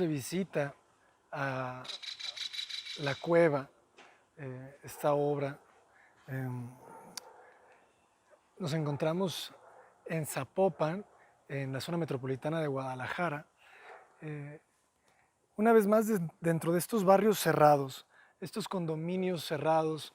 de visita a la cueva, esta obra. em, Nos encontramos en Zapopan, en la zona metropolitana de Guadalajara. eh, una vez más, dentro de estos barrios cerrados, estos condominios cerrados,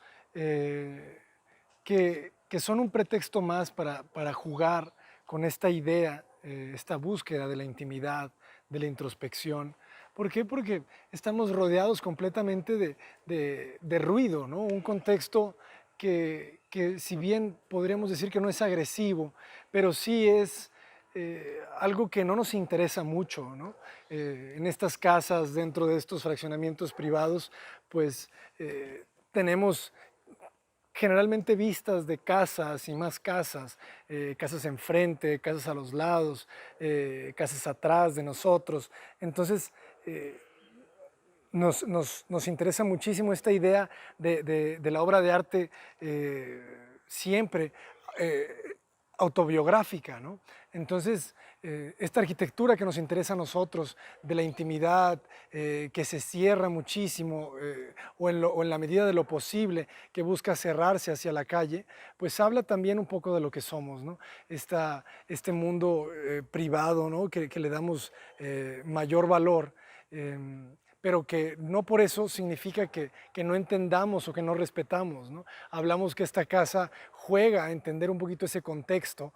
que son un pretexto más para jugar con esta idea, esta búsqueda de la intimidad, de la introspección. ¿Por qué? Porque estamos rodeados completamente de ruido, ¿no? Un contexto que si bien podríamos decir que no es agresivo, pero sí es algo que no nos interesa mucho, ¿no? En estas casas, dentro de estos fraccionamientos privados, pues tenemos generalmente vistas de casas y más casas, casas enfrente, casas a los lados, casas atrás de nosotros. Entonces, eh, nos interesa muchísimo esta idea de la obra de arte, siempre eh, autobiográfica, ¿no? Entonces, esta arquitectura que nos interesa a nosotros, de la intimidad, que se cierra muchísimo, o en la medida de lo posible, que busca cerrarse hacia la calle, pues habla también un poco de lo que somos, ¿no? Este mundo privado, ¿no? Que le damos mayor valor. Pero que no por eso significa que no entendamos o que no respetamos, ¿no? Hablamos que esta casa juega a entender un poquito ese contexto.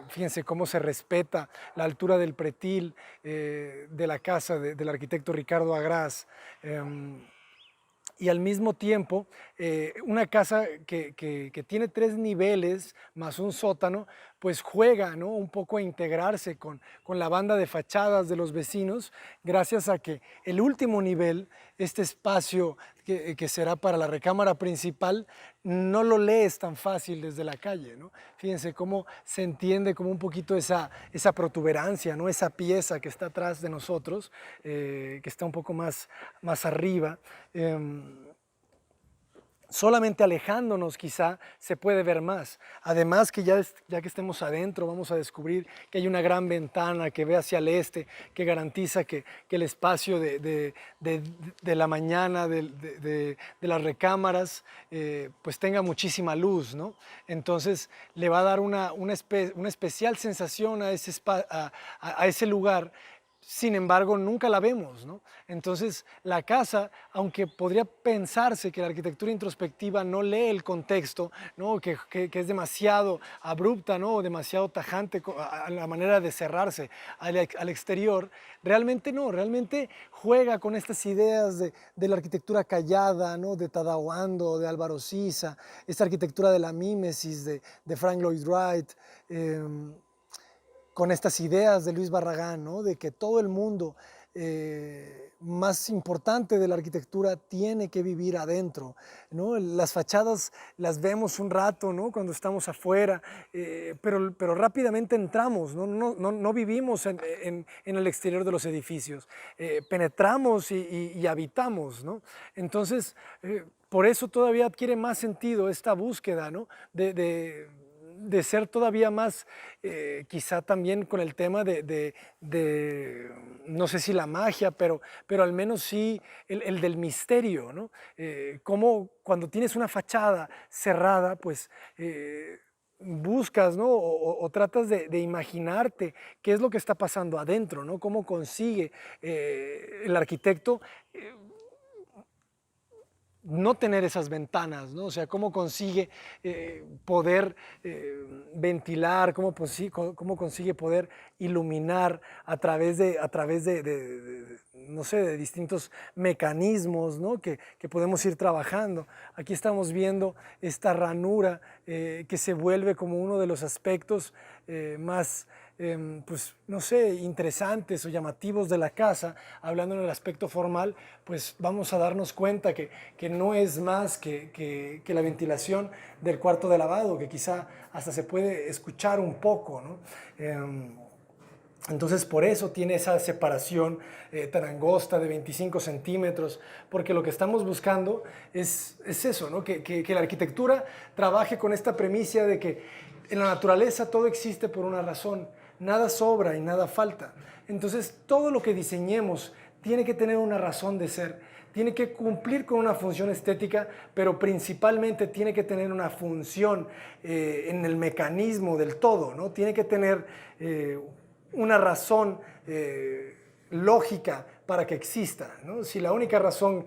Fíjense cómo se respeta la altura del pretil de la casa del arquitecto Ricardo Agrás. Y al mismo tiempo, una casa que tiene 3 niveles más un sótano, pues juega, ¿no? Un poco a integrarse con la banda de fachadas de los vecinos, gracias a que el último nivel, este espacio que será para la recámara principal, no lo lees tan fácil desde la calle, ¿no? Fíjense cómo se entiende como un poquito esa protuberancia, ¿no? Esa pieza que está atrás de nosotros, que está un poco más arriba. Solamente alejándonos quizá se puede ver más. Además que ya que estemos adentro vamos a descubrir que hay una gran ventana que ve hacia el este, que garantiza que el espacio de la mañana, de las recámaras, pues tenga muchísima luz, ¿no? Entonces le va a dar una especial sensación a a ese lugar. Sin embargo, nunca la vemos, ¿no? Entonces, la casa, aunque podría pensarse que la arquitectura introspectiva no lee el contexto, ¿no? Que es demasiado abrupta, ¿no? O demasiado tajante a la manera de cerrarse al exterior, realmente no, realmente juega con estas ideas de la arquitectura callada, ¿no? De Tadao Ando, de Álvaro Siza, esta arquitectura de la mímesis de Frank Lloyd Wright. Con estas ideas de Luis Barragán, ¿no? De que todo el mundo más importante de la arquitectura tiene que vivir adentro, ¿no? Las fachadas las vemos un rato, ¿no? Cuando estamos afuera, pero rápidamente entramos, no vivimos en el exterior de los edificios, penetramos y habitamos, ¿no? Entonces, por eso todavía adquiere más sentido esta búsqueda, ¿no? De ser todavía más, quizá también con el tema no sé si la magia, pero al menos sí el del misterio, ¿no? Cómo cuando tienes una fachada cerrada, pues buscas, ¿no? O tratas de imaginarte qué es lo que está pasando adentro, ¿no? Cómo consigue el arquitecto no tener esas ventanas, ¿no? O sea, cómo consigue poder ventilar, cómo consigue poder iluminar no sé, de distintos mecanismos, ¿no? Que podemos ir trabajando. Aquí estamos viendo esta ranura que se vuelve como uno de los aspectos más pues no sé, interesantes o llamativos de la casa. Hablando en el aspecto formal, pues vamos a darnos cuenta que no es más que la ventilación del cuarto de lavado, que quizá hasta se puede escuchar un poco, ¿no? Entonces por eso tiene esa separación tan angosta de 25 centímetros, porque lo que estamos buscando es eso, ¿no? Que la arquitectura trabaje con esta premisa de que en la naturaleza todo existe por una razón, nada sobra y nada falta. Entonces, todo lo que diseñemos tiene que tener una razón de ser, tiene que cumplir con una función estética, pero principalmente tiene que tener una función en el mecanismo del todo, ¿no? Tiene que tener una razón lógica para que exista, ¿no? Si la única razón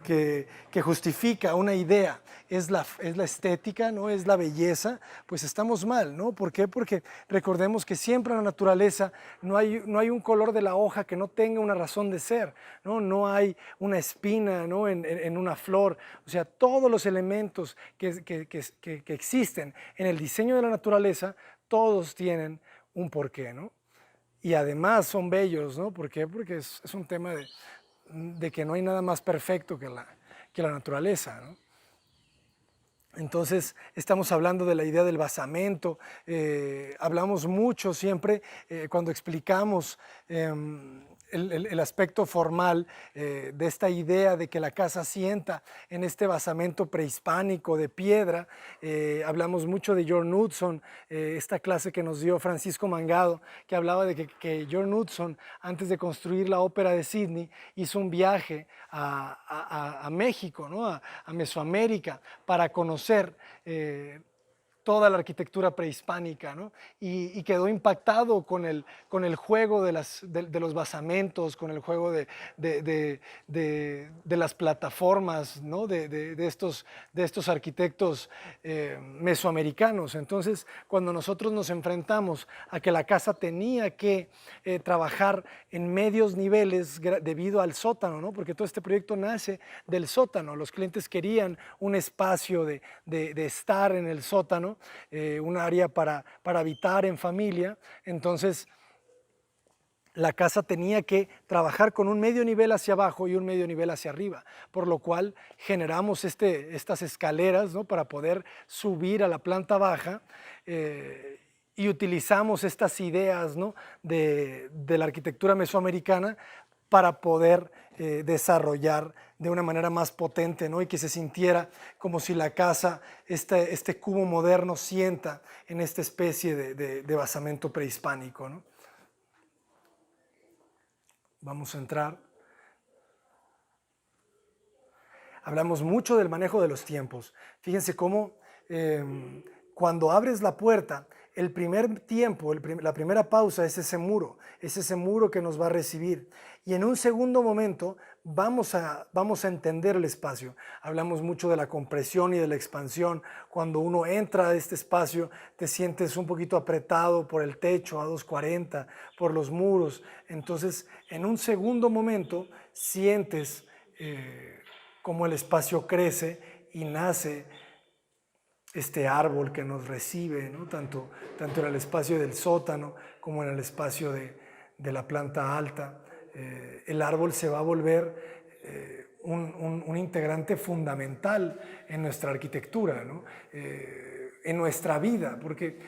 que justifica una idea es la estética, ¿no? Es la belleza, pues estamos mal, ¿no? ¿Por qué? Porque recordemos que siempre en la naturaleza no hay un color de la hoja que no tenga una razón de ser, ¿no? No hay una espina, ¿no? en una flor. O sea, todos los elementos que existen en el diseño de la naturaleza, todos tienen un porqué, ¿no? Y además son bellos, ¿no? ¿Por qué? Porque es un tema de que no hay nada más perfecto que la naturaleza, ¿no? Entonces, estamos hablando de la idea del basamento, hablamos mucho siempre cuando explicamos el aspecto formal de esta idea de que la casa asienta en este basamento prehispánico de piedra. Hablamos mucho de George Knudson, esta clase que nos dio Francisco Mangado, que hablaba de que George Knudson, antes de construir la ópera de Sydney, hizo un viaje a México, ¿no? a Mesoamérica, para conocer toda la arquitectura prehispánica, ¿no? Y quedó impactado con el juego de los basamentos, con el juego de las plataformas, ¿no? de estos arquitectos mesoamericanos. Entonces, cuando nosotros nos enfrentamos a que la casa tenía que trabajar en medios niveles debido al sótano, ¿no? Porque todo este proyecto nace del sótano. Los clientes querían un espacio de estar en el sótano, un área para habitar en familia. Entonces, la casa tenía que trabajar con un medio nivel hacia abajo y un medio nivel hacia arriba, por lo cual generamos estas escaleras, ¿no? Para poder subir a la planta baja, y utilizamos estas ideas, ¿no? de la arquitectura mesoamericana para poder desarrollar de una manera más potente, ¿no? Y que se sintiera como si la casa, este cubo moderno, sienta en esta especie de basamento prehispánico, ¿no? Vamos a entrar. Hablamos mucho del manejo de los tiempos. Fíjense cómo cuando abres la puerta, el primer tiempo, la primera pausa es ese muro que nos va a recibir. Y en un segundo momento vamos a entender el espacio. Hablamos mucho de la compresión y de la expansión. Cuando uno entra a este espacio, te sientes un poquito apretado por el techo a 240, por los muros. Entonces, en un segundo momento, sientes cómo el espacio crece y nace este árbol que nos recibe, ¿no? Tanto en el espacio del sótano como en el espacio de la planta alta. El árbol se va a volver un integrante fundamental en nuestra arquitectura, ¿no? En nuestra vida, porque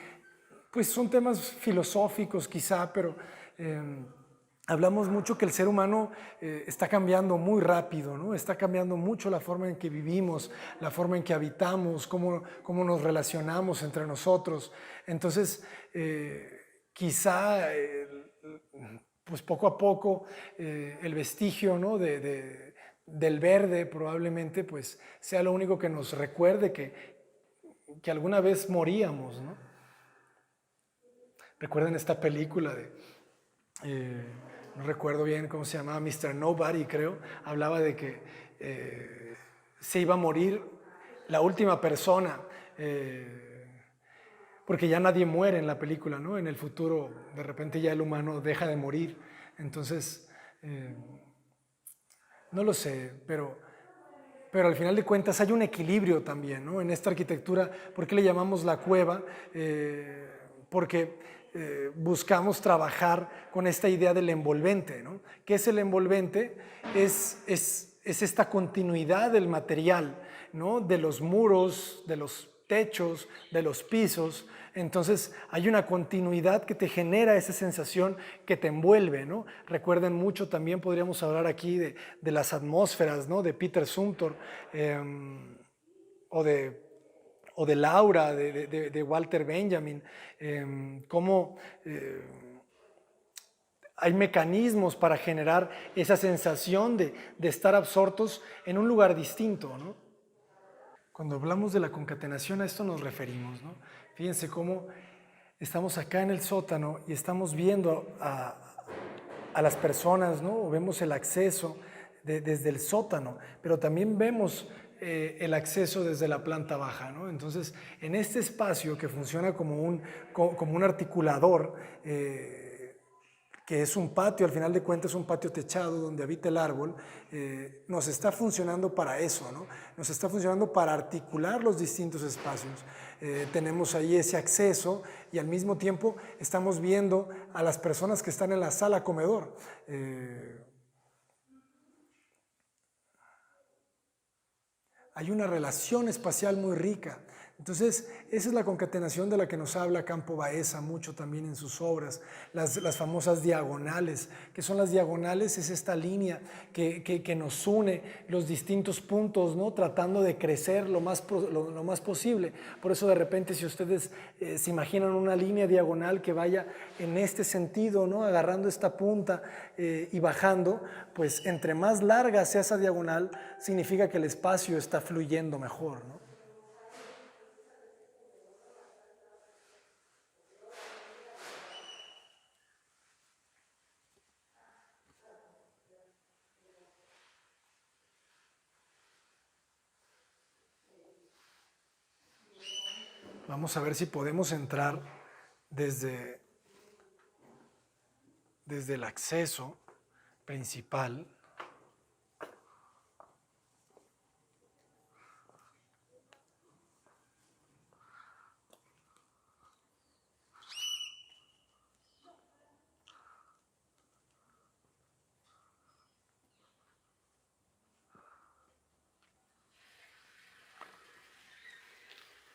pues, son temas filosóficos quizá, pero hablamos mucho que el ser humano está cambiando muy rápido, ¿no? Está cambiando mucho la forma en que vivimos, la forma en que habitamos, cómo nos relacionamos entre nosotros. Entonces, quizá, pues poco a poco, el vestigio, ¿no? del verde probablemente pues, sea lo único que nos recuerde que alguna vez moríamos, ¿no? ¿Recuerdan esta película no recuerdo bien cómo se llamaba, Mr. Nobody, creo? Hablaba de que se iba a morir la última persona, porque ya nadie muere en la película, ¿no? En el futuro, de repente ya el humano deja de morir. Entonces, no lo sé, pero al final de cuentas hay un equilibrio también, ¿no? En esta arquitectura. ¿Por qué le llamamos la cueva? Porque buscamos trabajar con esta idea del envolvente, ¿no? ¿Qué es el envolvente? Es esta continuidad del material, ¿no? De los muros, de los techos, de los pisos. Entonces hay una continuidad que te genera esa sensación que te envuelve, ¿no? Recuerden mucho, también podríamos hablar aquí de las atmósferas, ¿no? De Peter Zumthor, o de o del aura de Walter Benjamin, cómo hay mecanismos para generar esa sensación de estar absortos en un lugar distinto, ¿no? Cuando hablamos de la concatenación a esto nos referimos, ¿no? Fíjense cómo estamos acá en el sótano y estamos viendo a las personas, ¿no? O vemos el acceso desde el sótano, pero también vemos el acceso desde la planta baja, ¿no? Entonces, en este espacio que funciona como un articulador, que es un patio, al final de cuentas un patio techado donde habita el árbol, nos está funcionando para eso, ¿no? Nos está funcionando para articular los distintos espacios. Tenemos ahí ese acceso y al mismo tiempo estamos viendo a las personas que están en la sala comedor. Hay una relación espacial muy rica. Entonces, esa es la concatenación de la que nos habla Campo Baeza mucho también en sus obras, las famosas diagonales. ¿Qué son las diagonales? Es esta línea que nos une los distintos puntos, ¿no? Tratando de crecer lo más posible. Por eso de repente si ustedes se imaginan una línea diagonal que vaya en este sentido, ¿no? Agarrando esta punta y bajando, pues entre más larga sea esa diagonal, significa que el espacio está fluyendo mejor, ¿no? Vamos a ver si podemos entrar desde, desde el acceso principal.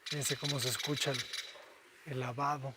Fíjense cómo se escucha el lavado.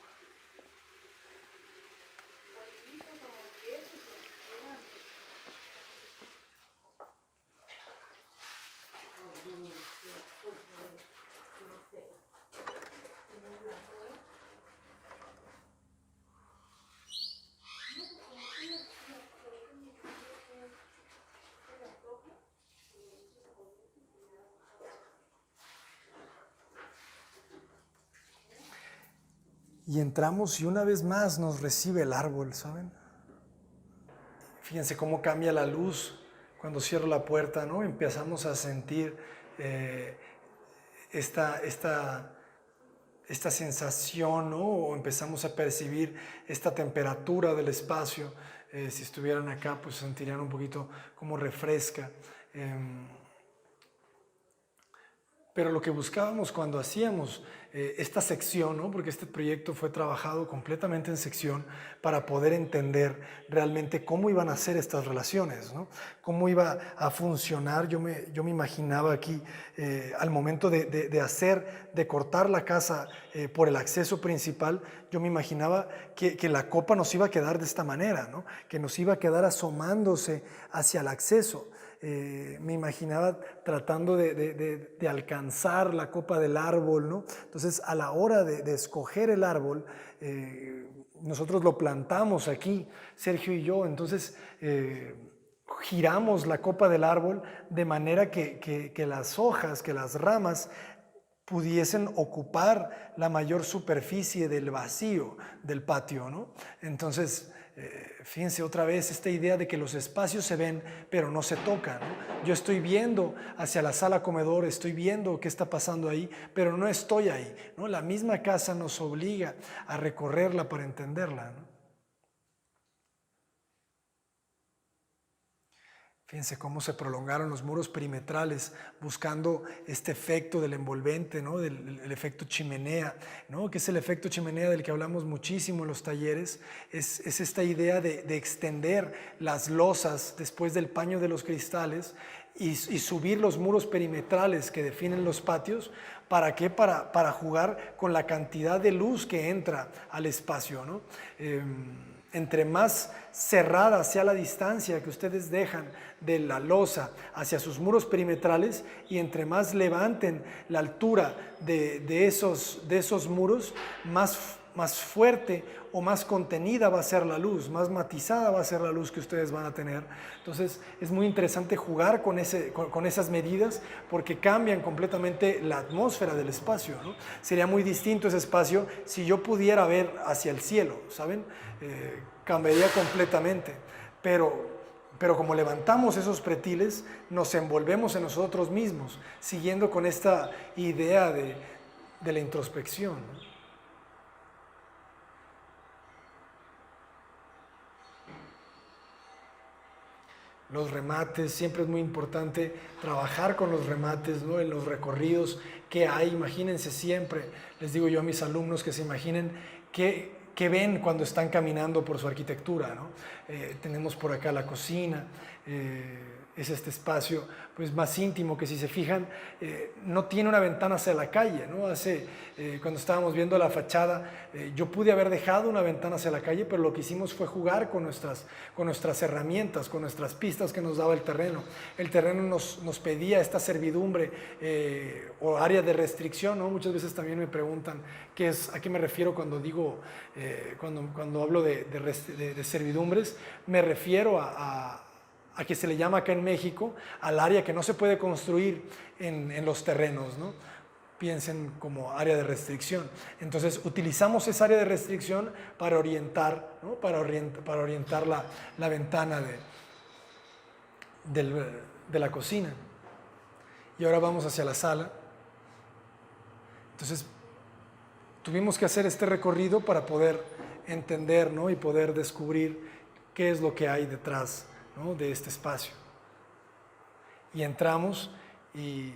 Y entramos y una vez más nos recibe el árbol, ¿saben? Fíjense cómo cambia la luz cuando cierro la puerta, ¿no? Empezamos a sentir esta sensación, ¿no? O empezamos a percibir esta temperatura del espacio. Si estuvieran acá, pues sentirían un poquito como refresca. Pero lo que buscábamos cuando hacíamos esta sección, ¿no? Porque este proyecto fue trabajado completamente en sección para poder entender realmente cómo iban a ser estas relaciones, ¿no? Cómo iba a funcionar. Yo me imaginaba aquí, al momento de cortar la casa por el acceso principal, yo me imaginaba que la copa nos iba a quedar de esta manera, ¿no? Que nos iba a quedar asomándose hacia el acceso. Me imaginaba tratando de alcanzar la copa del árbol, ¿no? Entonces, a la hora de escoger el árbol, nosotros lo plantamos aquí, Sergio y yo, entonces giramos la copa del árbol de manera que las hojas, que las ramas pudiesen ocupar la mayor superficie del vacío del patio, ¿no? Entonces, fíjense otra vez esta idea de que los espacios se ven pero no se tocan, ¿no? Yo estoy viendo hacia la sala comedor, estoy viendo qué está pasando ahí, pero no estoy ahí, ¿no? La misma casa nos obliga a recorrerla para entenderla, ¿no? Fíjense cómo se prolongaron los muros perimetrales buscando este efecto del envolvente, ¿no? El efecto chimenea, ¿no? Que es el efecto chimenea del que hablamos muchísimo en los talleres. Es esta idea de extender las losas después del paño de los cristales y subir los muros perimetrales que definen los patios. ¿Para qué? Para jugar con la cantidad de luz que entra al espacio, ¿no? entre más cerrada sea la distancia que ustedes dejan de la losa hacia sus muros perimetrales y entre más levanten la altura de esos muros, más fuerte o más contenida va a ser la luz, más matizada va a ser la luz que ustedes van a tener. Entonces es muy interesante jugar con esas medidas porque cambian completamente la atmósfera del espacio, ¿no? Sería muy distinto ese espacio si yo pudiera ver hacia el cielo, ¿saben? Cambiaría completamente, pero como levantamos esos pretiles, nos envolvemos en nosotros mismos, siguiendo con esta idea de la introspección, ¿no? Los remates, siempre es muy importante trabajar con los remates, ¿no? En los recorridos que hay, imagínense siempre, les digo yo a mis alumnos que se imaginen qué ven cuando están caminando por su arquitectura, ¿no? Tenemos por acá la cocina, es este espacio pues más íntimo que si se fijan no tiene una ventana hacia la calle, ¿no? Cuando estábamos viendo la fachada yo pude haber dejado una ventana hacia la calle, pero lo que hicimos fue jugar con nuestras herramientas, con nuestras pistas que nos daba el terreno. El terreno nos pedía esta servidumbre o área de restricción, ¿no? Muchas veces también me preguntan a qué me refiero cuando digo, cuando hablo de servidumbres, me refiero a que se le llama acá en México al área que no se puede construir en los terrenos, ¿no? Piensen como área de restricción. Entonces utilizamos esa área de restricción para orientar, ¿no? para orientar la ventana de la cocina. Y ahora vamos hacia la sala. Entonces tuvimos que hacer este recorrido para poder entender, ¿no? Y poder descubrir qué es lo que hay detrás, ¿no? De este espacio. Y entramos y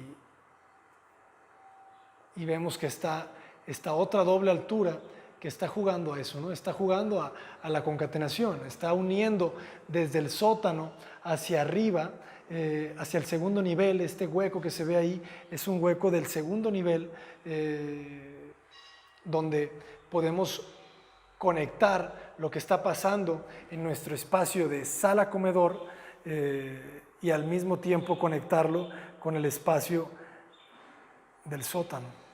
vemos que está esta otra doble altura que está jugando a eso, ¿no? Está jugando a la concatenación, está uniendo desde el sótano hacia arriba, hacia el segundo nivel. Este hueco que se ve ahí es un hueco del segundo nivel donde podemos conectar lo que está pasando en nuestro espacio de sala-comedor y al mismo tiempo conectarlo con el espacio del sótano.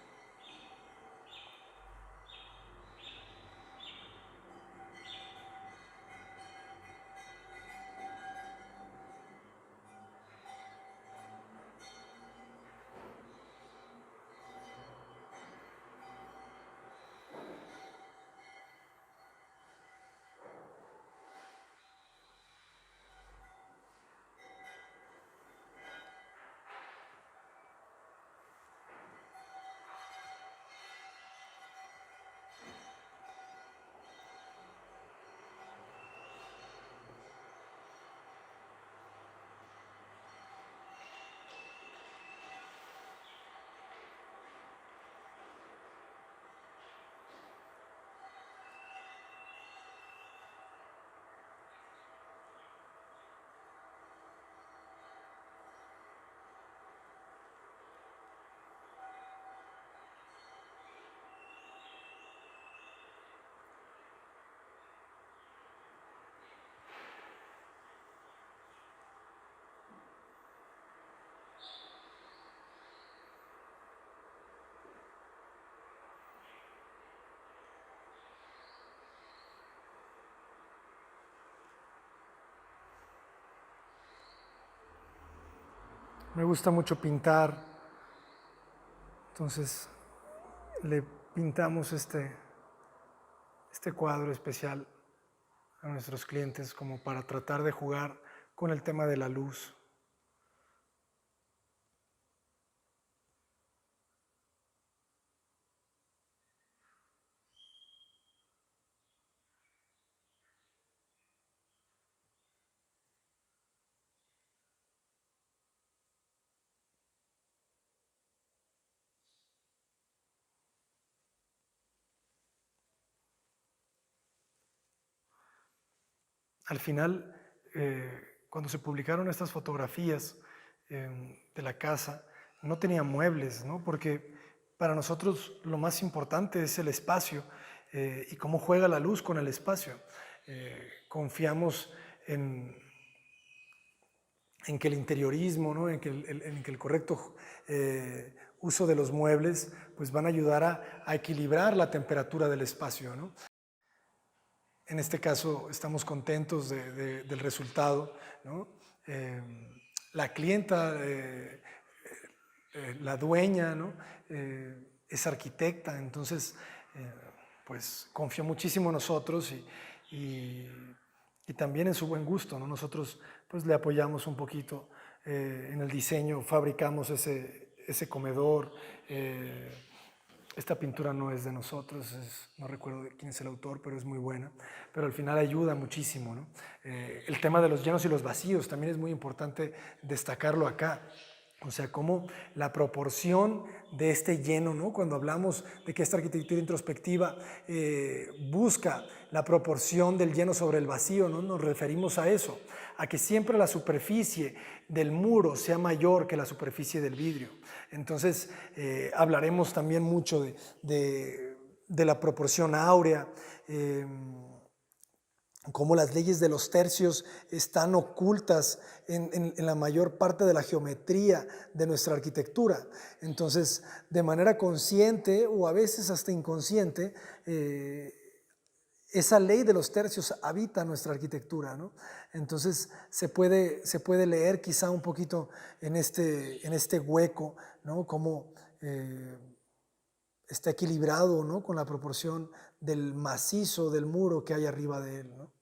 Me gusta mucho pintar, entonces le pintamos este cuadro especial a nuestros clientes como para tratar de jugar con el tema de la luz. Al final, cuando se publicaron estas fotografías de la casa, no tenía muebles, ¿no? Porque para nosotros lo más importante es el espacio y cómo juega la luz con el espacio. confiamos en que el interiorismo, ¿no? en que el correcto uso de los muebles, pues van a ayudar a equilibrar la temperatura del espacio, ¿no? En este caso estamos contentos del resultado, ¿no? La clienta, la dueña, ¿no? Es arquitecta, entonces pues confió muchísimo en nosotros y, y también en su buen gusto, ¿no? Nosotros pues le apoyamos un poquito en el diseño, fabricamos ese comedor. Esta pintura no es de nosotros, no recuerdo de quién es el autor, pero es muy buena. Pero al final ayuda muchísimo, ¿no? El tema de los llenos y los vacíos también es muy importante destacarlo acá. O sea, cómo la proporción de este lleno, ¿no? Cuando hablamos de que esta arquitectura introspectiva busca la proporción del lleno sobre el vacío, ¿no? Nos referimos a eso, a que siempre la superficie del muro sea mayor que la superficie del vidrio. Entonces, hablaremos también mucho de la proporción áurea, cómo las leyes de los tercios están ocultas en la mayor parte de la geometría de nuestra arquitectura. Entonces, de manera consciente o a veces hasta inconsciente, esa ley de los tercios habita nuestra arquitectura, ¿no? Entonces, se puede leer quizá un poquito en este hueco, ¿no? Cómo está equilibrado, ¿no? Con la proporción del macizo del muro que hay arriba de él, ¿no?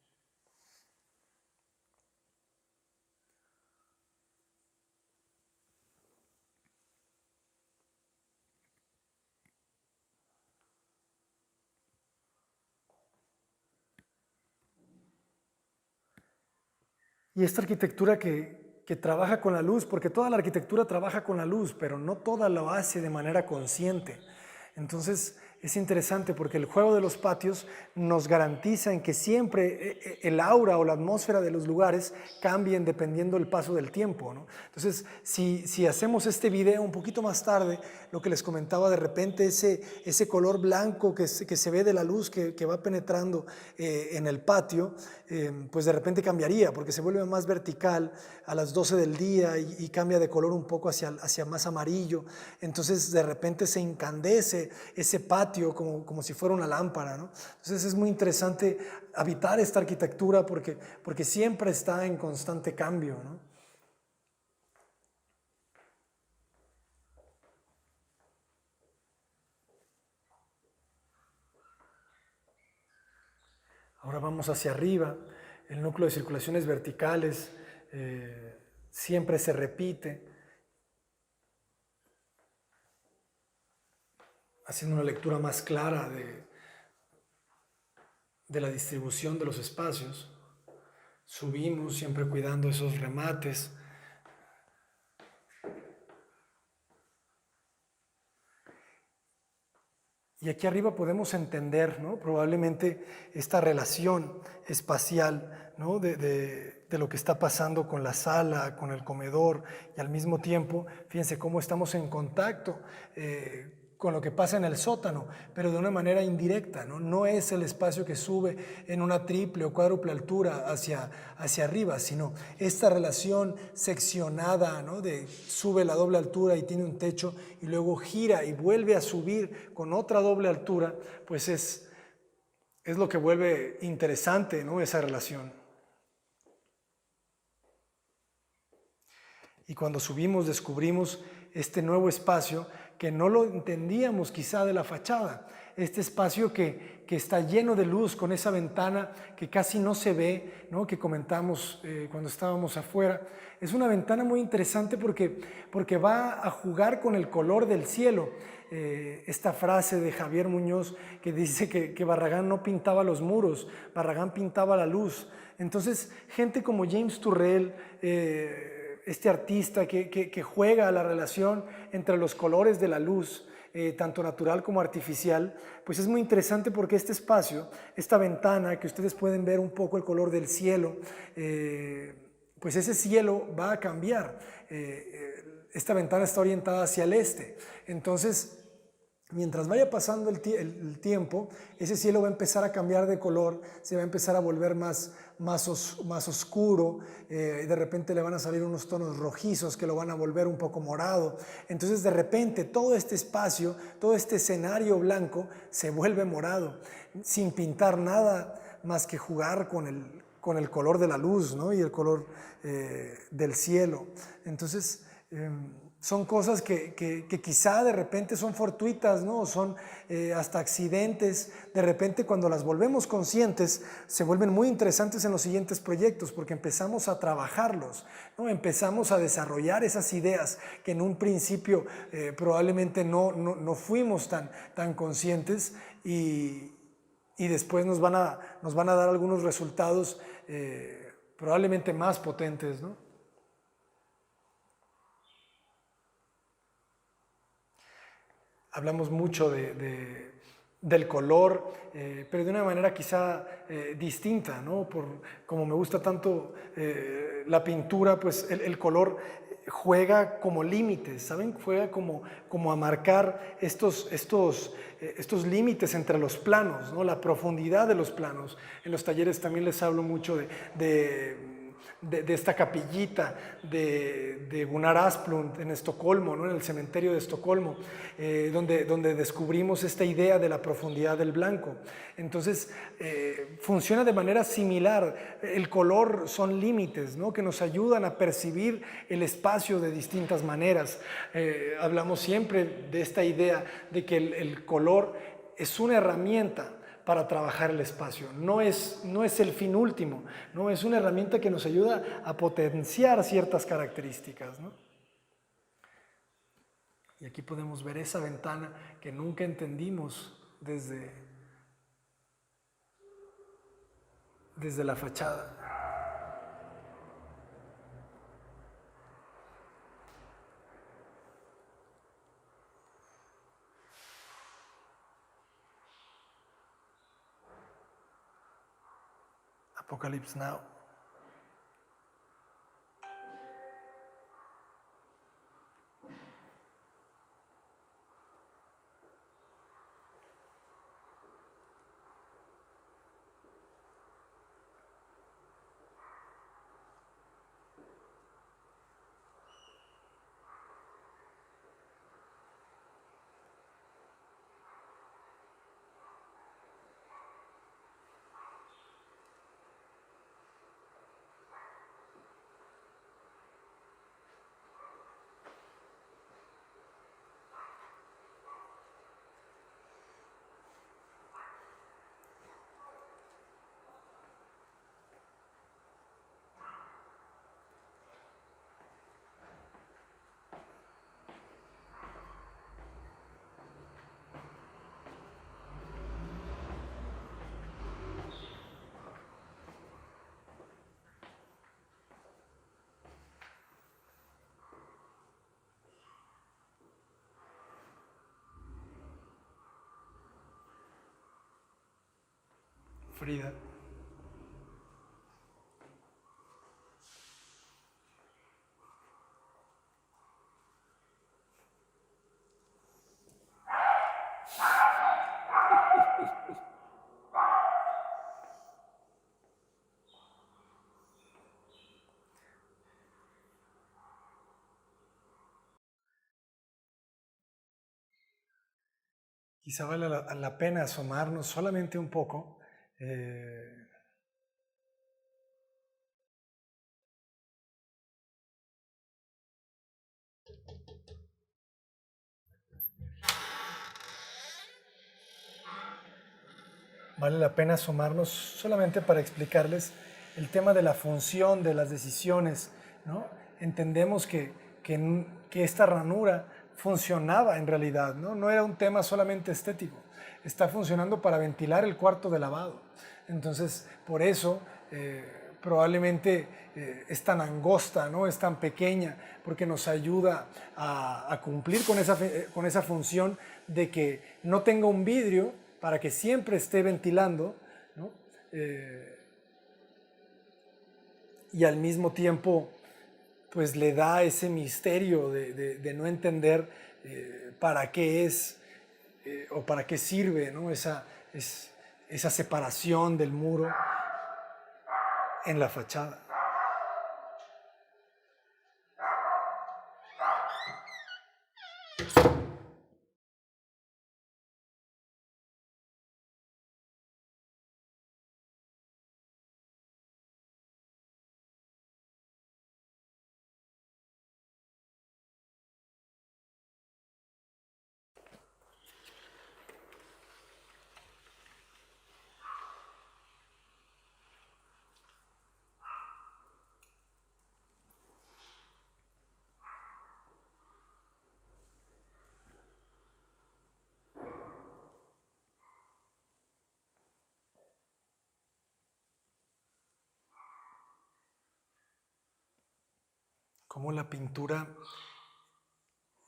Y esta arquitectura que trabaja con la luz, porque toda la arquitectura trabaja con la luz, pero no toda lo hace de manera consciente. Entonces es interesante porque el juego de los patios nos garantiza en que siempre el aura o la atmósfera de los lugares cambien dependiendo del paso del tiempo, ¿no? Entonces, si hacemos este video un poquito más tarde, lo que les comentaba, de repente ese color blanco que se ve de la luz que va penetrando en el patio, pues de repente cambiaría porque se vuelve más vertical a las 12 del día y cambia de color un poco hacia más amarillo. Entonces de repente se incandece ese patio como si fuera una lámpara, ¿no? Entonces es muy interesante habitar esta arquitectura porque siempre está en constante cambio, ¿no? Ahora vamos hacia arriba, el núcleo de circulaciones verticales siempre se repite, haciendo una lectura más clara de la distribución de los espacios. Subimos siempre cuidando esos remates. Y aquí arriba podemos entender, ¿no? Probablemente esta relación espacial, ¿no? de lo que está pasando con la sala, con el comedor, y al mismo tiempo, fíjense cómo estamos en contacto con lo que pasa en el sótano, pero de una manera indirecta, ¿no? No es el espacio que sube en una triple o cuádruple altura hacia arriba, sino esta relación seccionada, ¿no? Sube la doble altura y tiene un techo y luego gira y vuelve a subir con otra doble altura, pues es lo que vuelve interesante, ¿no? Esa relación. Y cuando subimos descubrimos este nuevo espacio que no lo entendíamos quizá de la fachada, este espacio que está lleno de luz con esa ventana que casi no se ve, ¿no? Que comentamos cuando estábamos afuera. Es una ventana muy interesante porque va a jugar con el color del cielo. Esta frase de Javier Muñoz que dice que Barragán no pintaba los muros, Barragán pintaba la luz. Entonces, gente como James Turrell, este artista que juega la relación entre los colores de la luz, tanto natural como artificial, pues es muy interesante porque este espacio, esta ventana que ustedes pueden ver un poco el color del cielo, pues ese cielo va a cambiar. Esta ventana está orientada hacia el este, entonces Mientras vaya pasando el tiempo, ese cielo va a empezar a cambiar de color, se va a empezar a volver más oscuro, de repente le van a salir unos tonos rojizos que lo van a volver un poco morado. Entonces de repente todo este espacio, todo este escenario blanco se vuelve morado, sin pintar nada más que jugar con el color de la luz, ¿no? Y el color del cielo. Entonces son cosas que quizá de repente son fortuitas, ¿no? Son hasta accidentes. De repente cuando las volvemos conscientes se vuelven muy interesantes en los siguientes proyectos porque empezamos a trabajarlos, ¿no? Empezamos a desarrollar esas ideas que en un principio probablemente no fuimos tan conscientes y después nos van a dar algunos resultados probablemente más potentes, ¿no? Hablamos mucho del color, pero de una manera quizá distinta, ¿no? Como me gusta tanto la pintura, pues el color juega como límites, ¿saben? Juega como a marcar estos límites entre los planos, ¿no? La profundidad de los planos. En los talleres también les hablo mucho de esta capillita de Gunnar Asplund en Estocolmo, ¿no? En el cementerio de Estocolmo, donde descubrimos esta idea de la profundidad del blanco. Entonces, funciona de manera similar. El color son límites, ¿no? Que nos ayudan a percibir el espacio de distintas maneras. Hablamos siempre de esta idea de que el color es una herramienta para trabajar el espacio. No es el fin último, ¿no? Es una herramienta que nos ayuda a potenciar ciertas características, ¿no? Y aquí podemos ver esa ventana que nunca entendimos desde la fachada. Apocalypse Now. Frida. Quizá vale la pena asomarnos solamente un poco. Vale la pena asomarnos solamente para explicarles el tema de la función de las decisiones, ¿no? Entendemos que esta ranura funcionaba en realidad, ¿no? No era un tema solamente estético, está funcionando para ventilar el cuarto de lavado. Entonces, por eso probablemente es tan angosta, ¿no? Es tan pequeña, porque nos ayuda a cumplir con esa función de que no tenga un vidrio para que siempre esté ventilando, ¿no? Y al mismo tiempo pues le da ese misterio de no entender para qué es o para qué sirve, ¿no? Esa separación del muro en la fachada. Cómo la pintura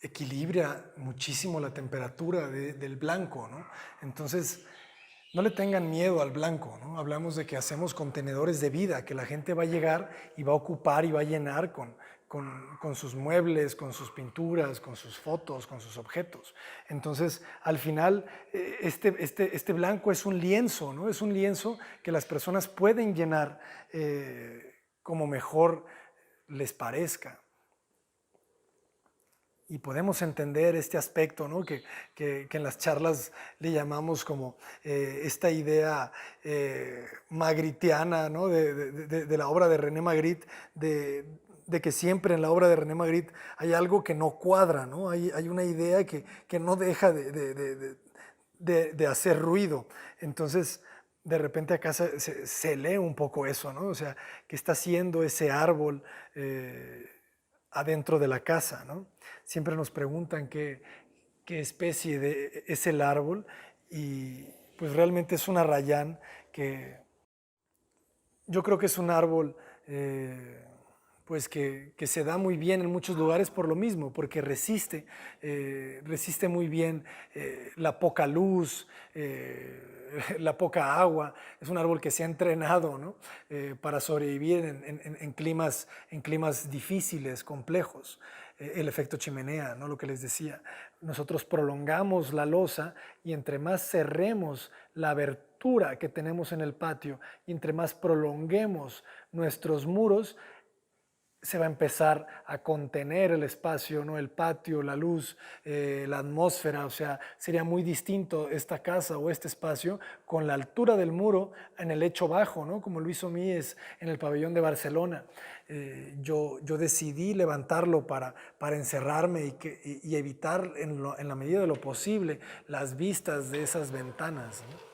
equilibra muchísimo la temperatura del blanco, ¿no? Entonces, no le tengan miedo al blanco, ¿no? Hablamos de que hacemos contenedores de vida, que la gente va a llegar y va a ocupar y va a llenar con sus muebles, con sus pinturas, con sus fotos, con sus objetos. Entonces, al final, este blanco es un lienzo, ¿no? Es un lienzo que las personas pueden llenar como mejor les parezca. Y podemos entender este aspecto, ¿no? que en las charlas le llamamos como esta idea magritiana, ¿no? de la obra de René Magritte, de que siempre en la obra de René Magritte hay algo que no cuadra, ¿no? Hay una idea que no deja de hacer ruido. Entonces, de repente acá se lee un poco eso, ¿no? O sea, ¿qué está haciendo ese árbol adentro de la casa, ¿no? Siempre nos preguntan qué especie es el árbol y pues realmente es un arrayán que yo creo que es un árbol pues que se da muy bien en muchos lugares por lo mismo, porque resiste muy bien la poca luz, la poca agua. Es un árbol que se ha entrenado, ¿no? Para sobrevivir en climas difíciles, complejos. El efecto chimenea, ¿no? Lo que les decía. Nosotros prolongamos la losa y entre más cerremos la abertura que tenemos en el patio y entre más prolonguemos nuestros muros, se va a empezar a contener el espacio, ¿no? El patio, la luz, la atmósfera. O sea, sería muy distinto esta casa o este espacio con la altura del muro en el lecho bajo, ¿no? Como lo hizo Mies en el pabellón de Barcelona. Yo decidí levantarlo para encerrarme y evitar en la medida de lo posible las vistas de esas ventanas, ¿no?